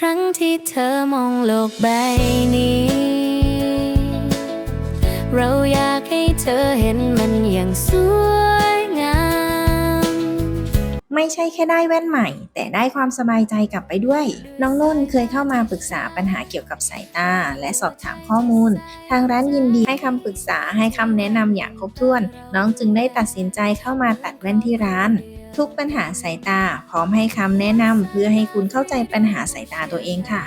ครั้งที่เธอมองโลกใบนี้เราอยากให้เธอเห็นมันอย่างสวยงาม ไม่ใช่แค่ได้แว่นใหม่แต่ได้ความสบายใจกลับไปด้วยน้องนุ่นเคยเข้ามาปรึกษาปัญหาเกี่ยวกับสายตาและสอบถามข้อมูลทางร้านยินดีให้คำปรึกษาให้คำแนะนำอย่างครบถ้วนน้องจึงได้ตัดสินใจเข้ามาตัดแว่นที่ร้านทุกปัญหาสายตาพร้อมให้คำแนะนำเพื่อให้คุณเข้าใจปัญหาสายตาตัวเองค่ะ